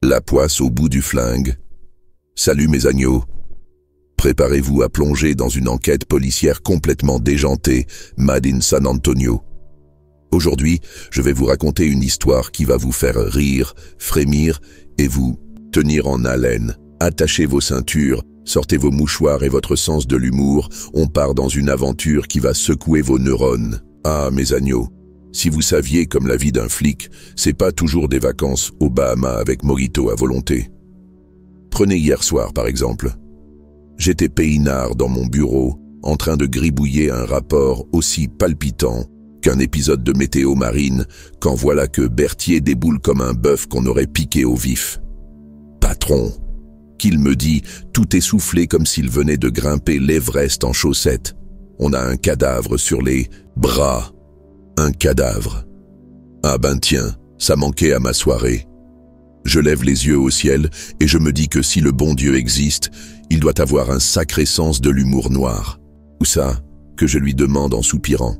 La poisse au bout du flingue. Salut mes agneaux. Préparez-vous à plonger dans une enquête policière complètement déjantée, made in San Antonio. Aujourd'hui, je vais vous raconter une histoire qui va vous faire rire, frémir et vous tenir en haleine. Attachez vos ceintures, sortez vos mouchoirs et votre sens de l'humour, on part dans une aventure qui va secouer vos neurones. Ah, mes agneaux, si vous saviez comme la vie d'un flic, c'est pas toujours des vacances aux Bahamas avec mojito à volonté. Prenez hier soir par exemple. J'étais peinard dans mon bureau, en train de gribouiller un rapport aussi palpitant qu'un épisode de Météo Marine, quand voilà que Berthier déboule comme un bœuf qu'on aurait piqué au vif. Patron, qu'il me dit, tout essoufflé comme s'il venait de grimper l'Everest en chaussettes. On a un cadavre sur les bras. Un cadavre. Ah ben tiens, ça manquait à ma soirée. Je lève les yeux au ciel et je me dis que si le bon Dieu existe, il doit avoir un sacré sens de l'humour noir. Où ça, que je lui demande en soupirant.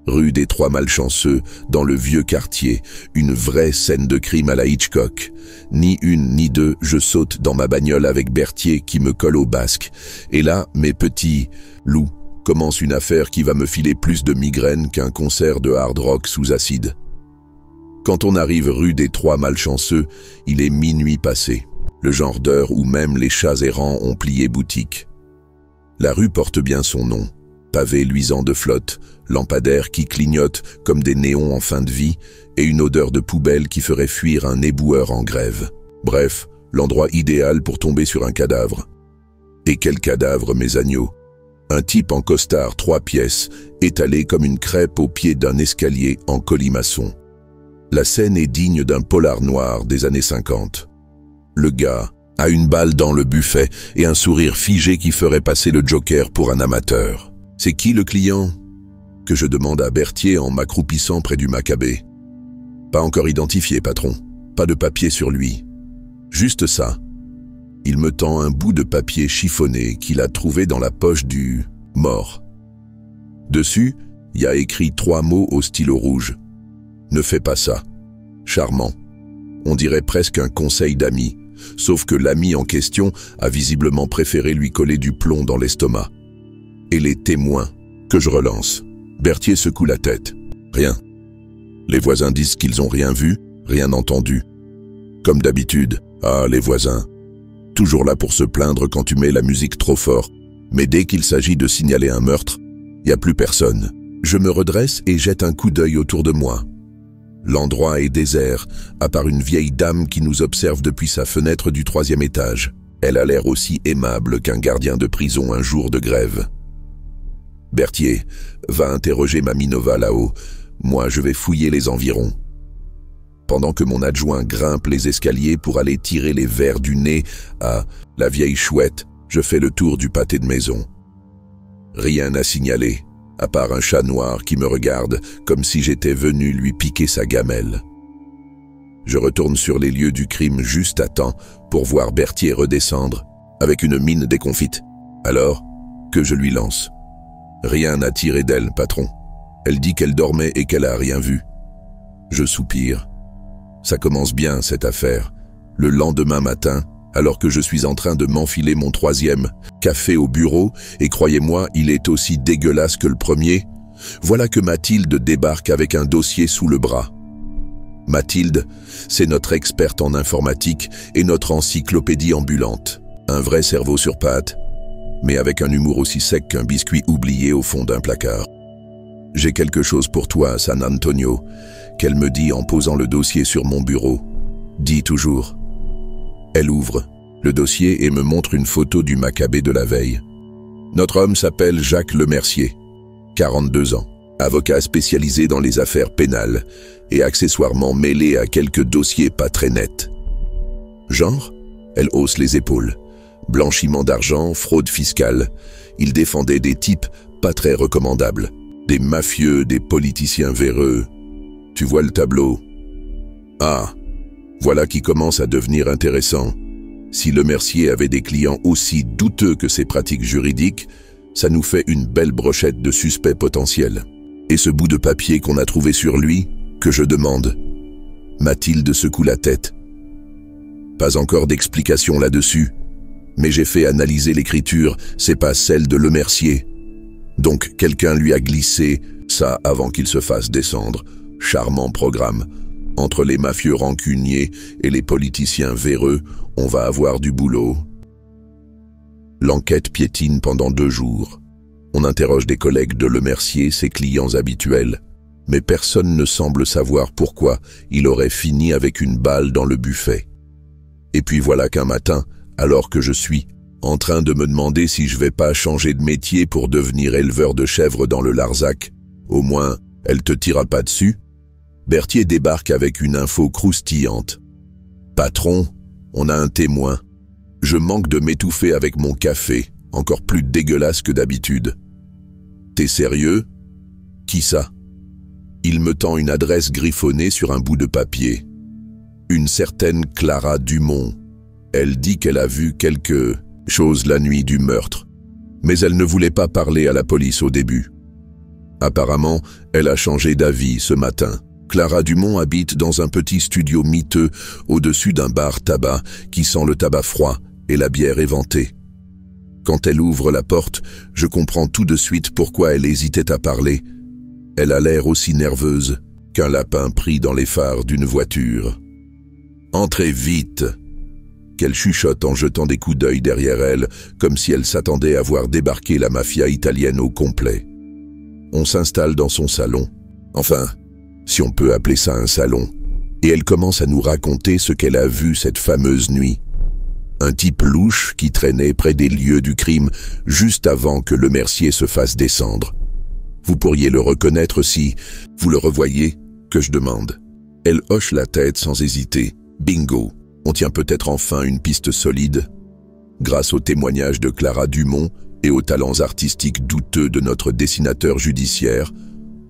Rue des Trois Malchanceux, dans le vieux quartier, une vraie scène de crime à la Hitchcock. Ni une ni deux, je saute dans ma bagnole avec Berthier qui me colle au basque. Et là, mes petits loups, commence une affaire qui va me filer plus de migraines qu'un concert de hard rock sous acide. Quand on arrive rue des Trois Malchanceux, il est minuit passé, le genre d'heure où même les chats errants ont plié boutique. La rue porte bien son nom, pavé luisant de flotte, lampadaires qui clignotent comme des néons en fin de vie et une odeur de poubelle qui ferait fuir un éboueur en grève. Bref, l'endroit idéal pour tomber sur un cadavre. Et quel cadavre, mes agneaux! Un type en costard 3 pièces, étalé comme une crêpe au pied d'un escalier en colimaçon. La scène est digne d'un polar noir des années 50. Le gars a une balle dans le buffet et un sourire figé qui ferait passer le Joker pour un amateur. C'est qui le client? Que je demande à Berthier en m'accroupissant près du macabé. Pas encore identifié, patron. Pas de papier sur lui. Juste ça. Il me tend un bout de papier chiffonné qu'il a trouvé dans la poche du mort. Dessus, il y a écrit 3 mots au stylo rouge. Ne fais pas ça. Charmant. On dirait presque un conseil d'ami, sauf que l'ami en question a visiblement préféré lui coller du plomb dans l'estomac. Et les témoins, que je relance. Berthier secoue la tête. Rien. Les voisins disent qu'ils ont rien vu, rien entendu. Comme d'habitude, ah, les voisins. Toujours là pour se plaindre quand tu mets la musique trop fort. Mais dès qu'il s'agit de signaler un meurtre, il n'y a plus personne. Je me redresse et jette un coup d'œil autour de moi. L'endroit est désert, à part une vieille dame qui nous observe depuis sa fenêtre du 3e étage. Elle a l'air aussi aimable qu'un gardien de prison un jour de grève. Berthier, va interroger Mamie Nova là-haut. Moi, je vais fouiller les environs. Pendant que mon adjoint grimpe les escaliers pour aller tirer les vers du nez à la vieille chouette, je fais le tour du pâté de maison. Rien à signaler, à part un chat noir qui me regarde comme si j'étais venu lui piquer sa gamelle. Je retourne sur les lieux du crime juste à temps pour voir Berthier redescendre avec une mine déconfite. Alors, que je lui lance. Rien à tirer d'elle, patron. Elle dit qu'elle dormait et qu'elle a rien vu. Je soupire. Ça commence bien, cette affaire. Le lendemain matin, alors que je suis en train de m'enfiler mon 3e café au bureau, et croyez-moi, il est aussi dégueulasse que le premier, voilà que Mathilde débarque avec un dossier sous le bras. Mathilde, c'est notre experte en informatique et notre encyclopédie ambulante. Un vrai cerveau sur pattes, mais avec un humour aussi sec qu'un biscuit oublié au fond d'un placard. « J'ai quelque chose pour toi, San Antonio », qu'elle me dit en posant le dossier sur mon bureau. Dis toujours. Elle ouvre le dossier et me montre une photo du macabé de la veille. Notre homme s'appelle Jacques Lemercier, 42 ans, avocat spécialisé dans les affaires pénales et accessoirement mêlé à quelques dossiers pas très nets. Genre? Elle hausse les épaules. Blanchiment d'argent, fraude fiscale. Il défendait des types pas très recommandables. Des mafieux, des politiciens véreux. Tu vois le tableau? Ah, voilà qui commence à devenir intéressant. Si Lemercier avait des clients aussi douteux que ses pratiques juridiques, ça nous fait une belle brochette de suspects potentiels. Et ce bout de papier qu'on a trouvé sur lui, que je demande. Mathilde secoue la tête. Pas encore d'explication là-dessus. Mais j'ai fait analyser l'écriture, c'est pas celle de Lemercier. Donc quelqu'un lui a glissé ça avant qu'il se fasse descendre. Charmant programme. Entre les mafieux rancuniers et les politiciens véreux, on va avoir du boulot. L'enquête piétine pendant 2 jours. On interroge des collègues de Lemercier, ses clients habituels. Mais personne ne semble savoir pourquoi il aurait fini avec une balle dans le buffet. Et puis voilà qu'un matin, alors que je suis en train de me demander si je vais pas changer de métier pour devenir éleveur de chèvres dans le Larzac, au moins, elle te tirera pas dessus, Berthier débarque avec une info croustillante. « Patron, on a un témoin. Je manque de m'étouffer avec mon café, encore plus dégueulasse que d'habitude. »« T'es sérieux ? Qui ça ?» Il me tend une adresse griffonnée sur un bout de papier. Une certaine Clara Dumont. Elle dit qu'elle a vu quelque chose la nuit du meurtre, mais elle ne voulait pas parler à la police au début. Apparemment, elle a changé d'avis ce matin. Clara Dumont habite dans un petit studio miteux au-dessus d'un bar tabac qui sent le tabac froid et la bière éventée. Quand elle ouvre la porte, je comprends tout de suite pourquoi elle hésitait à parler. Elle a l'air aussi nerveuse qu'un lapin pris dans les phares d'une voiture. « Entrez vite !» qu'elle chuchote en jetant des coups d'œil derrière elle, comme si elle s'attendait à voir débarquer la mafia italienne au complet. On s'installe dans son salon. Enfin, si on peut appeler ça un salon. Et elle commence à nous raconter ce qu'elle a vu cette fameuse nuit. Un type louche qui traînait près des lieux du crime juste avant que Lemercier se fasse descendre. Vous pourriez le reconnaître si vous le revoyez, que je demande. Elle hoche la tête sans hésiter. Bingo! On tient peut-être enfin une piste solide. Grâce au témoignage de Clara Dumont et aux talents artistiques douteux de notre dessinateur judiciaire,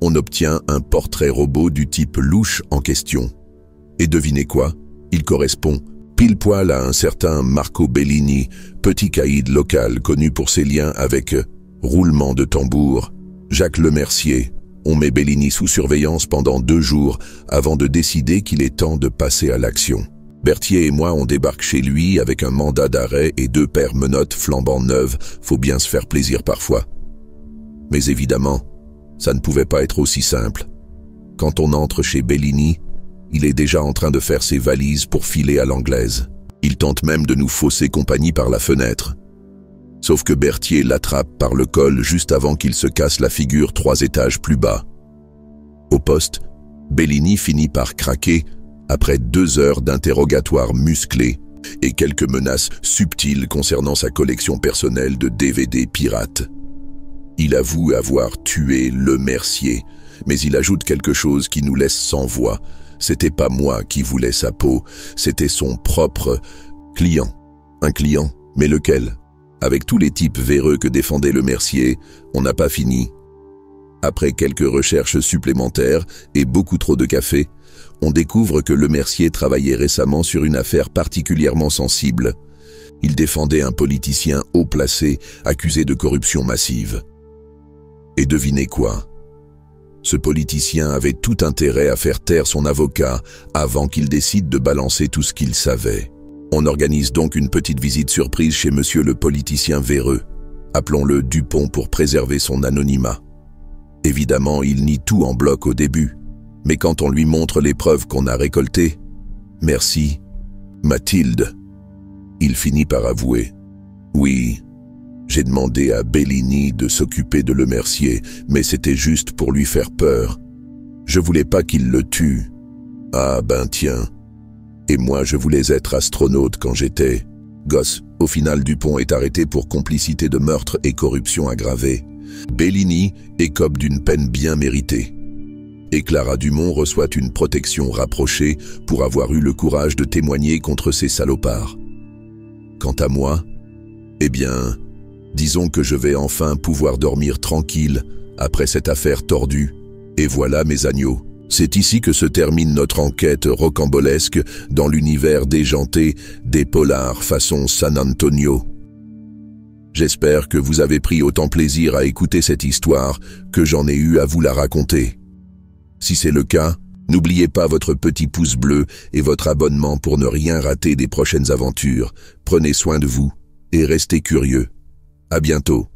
on obtient un portrait robot du type louche en question. Et devinez quoi? Il correspond pile poil à un certain Marco Bellini, petit caïd local connu pour ses liens avec roulement de tambour. Jacques Lemercier. On met Bellini sous surveillance pendant 2 jours avant de décider qu'il est temps de passer à l'action. Berthier et moi, on débarque chez lui avec un mandat d'arrêt et 2 paires menottes flambant neuves, faut bien se faire plaisir parfois. Mais évidemment, ça ne pouvait pas être aussi simple. Quand on entre chez Bellini, il est déjà en train de faire ses valises pour filer à l'anglaise. Il tente même de nous fausser compagnie par la fenêtre. Sauf que Berthier l'attrape par le col juste avant qu'il se casse la figure 3 étages plus bas. Au poste, Bellini finit par craquer après 2 heures d'interrogatoire musclé et quelques menaces subtiles concernant sa collection personnelle de DVD pirates. Il avoue avoir tué Lemercier, mais il ajoute quelque chose qui nous laisse sans voix. C'était pas moi qui voulais sa peau, c'était son propre client. Un client, mais lequel? Avec tous les types véreux que défendait Lemercier, on n'a pas fini. Après quelques recherches supplémentaires et beaucoup trop de café, on découvre que Lemercier travaillait récemment sur une affaire particulièrement sensible. Il défendait un politicien haut placé accusé de corruption massive. Et devinez quoi? Ce politicien avait tout intérêt à faire taire son avocat avant qu'il décide de balancer tout ce qu'il savait. On organise donc une petite visite surprise chez monsieur le politicien véreux. Appelons-le Dupont pour préserver son anonymat. Évidemment, il nie tout en bloc au début. Mais quand on lui montre les preuves qu'on a récoltées, « Merci, Mathilde », il finit par avouer. « Oui, j'ai demandé à Bellini de s'occuper de Lemercier, mais c'était juste pour lui faire peur. Je voulais pas qu'il le tue. Ah ben tiens. Et moi je voulais être astronaute quand j'étais gosse. » Au final, Dupont est arrêté pour complicité de meurtre et corruption aggravée. Bellini écope d'une peine bien méritée. Et Clara Dumont reçoit une protection rapprochée pour avoir eu le courage de témoigner contre ces salopards. Quant à moi, eh bien, disons que je vais enfin pouvoir dormir tranquille après cette affaire tordue. Et voilà mes agneaux. C'est ici que se termine notre enquête rocambolesque dans l'univers déjanté des polars façon San Antonio. J'espère que vous avez pris autant plaisir à écouter cette histoire que j'en ai eu à vous la raconter. Si c'est le cas, N'oubliez pas votre petit pouce bleu et votre abonnement pour ne rien rater des prochaines aventures. Prenez soin de vous et restez curieux. À bientôt.